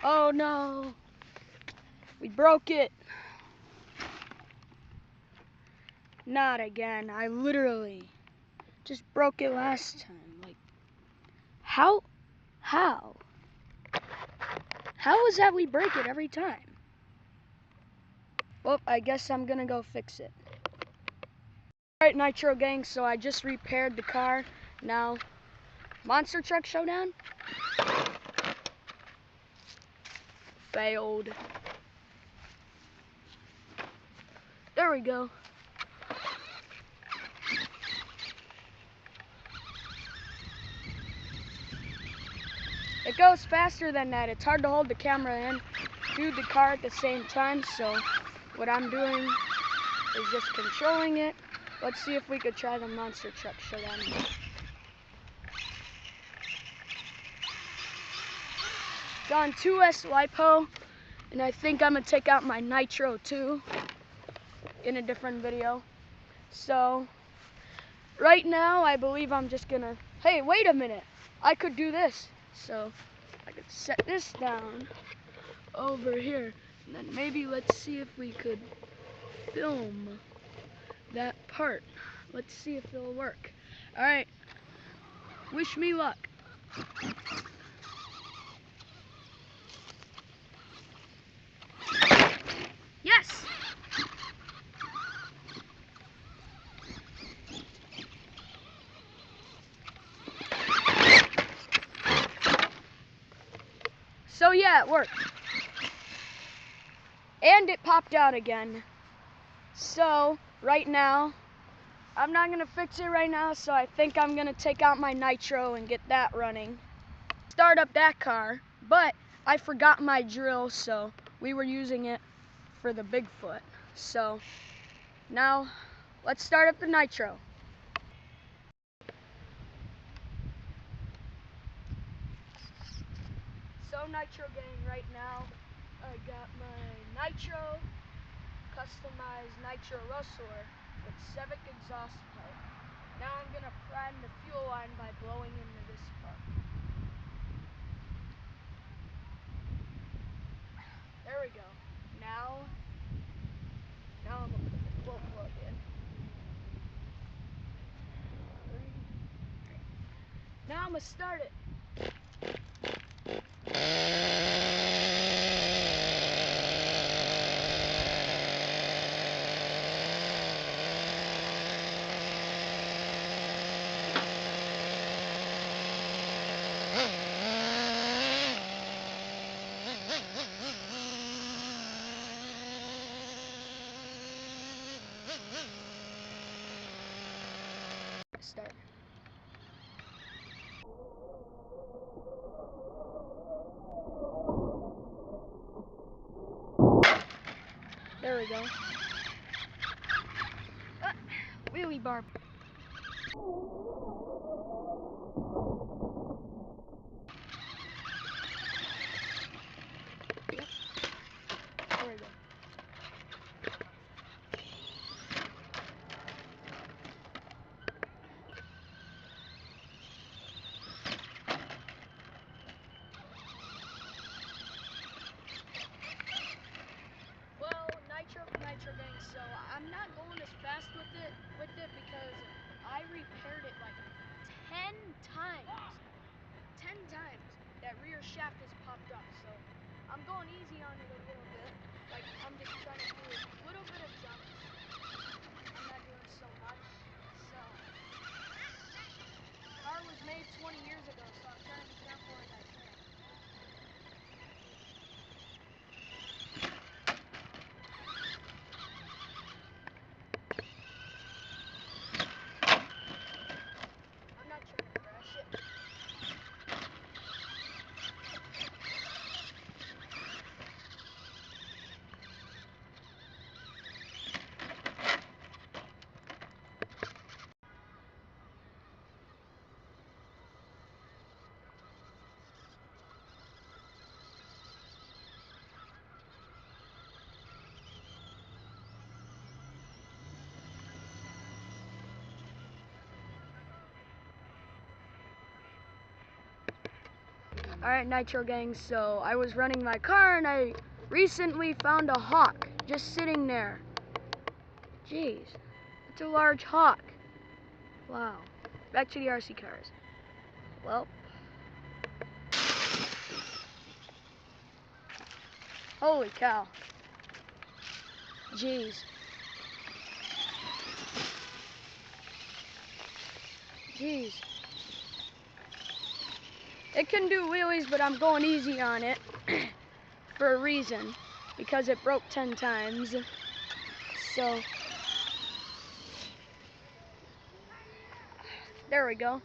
Oh no, we broke it. Not again. I literally just broke it last time. Like, how is that we break it every time? Well, I guess I'm gonna go fix it. Alright, Nitro gang, so I just repaired the car. Now, monster truck showdown? Failed. There we go. It goes faster than that. It's hard to hold the camera and do the car at the same time, so what I'm doing is just controlling it. Let's see if we could try the monster truck showdown. It's on 2S lipo, and I think I'm gonna take out my nitro too in a different video. So right now I believe I'm just gonna, hey, wait a minute, I could do this. So I could set this down over here, and then maybe let's see if we could film that part. Let's see if it'll work. All right, wish me luck. Yes! So yeah, it worked. And it popped out again. So right now, I'm not gonna fix it right now, so I think I'm gonna take out my nitro and get that running. Start up that car, but I forgot my drill, so we were using it for the Bigfoot. So now let's start up the nitro. So Nitro gang, right now I got my nitro, customized Traxxas Rustler with Civic exhaust pipe. Now I'm gonna prime the fuel line by blowing into this part. There we go. Now I'm gonna put the full plug in. Now I'm gonna start it. Start. There we go. Wheelie bar. Yep. There we go. Nitro gang, so I'm not going as fast with it because I repaired it like 10 times. 10 times that rear shaft has popped up, so I'm going easy on it a little bit. Like, I'm just trying to do a little bit of jumps. I'm not doing so much. So the car was made 20 years ago, so I'm trying to be careful as I can. Alright, Nitro Gang, so I was running my car and I recently found a hawk just sitting there. Jeez, it's a large hawk. Wow. Back to the RC cars. Well. Holy cow. Jeez. Jeez. It can do wheelies, but I'm going easy on it for a reason, because it broke 10 times. So, there we go.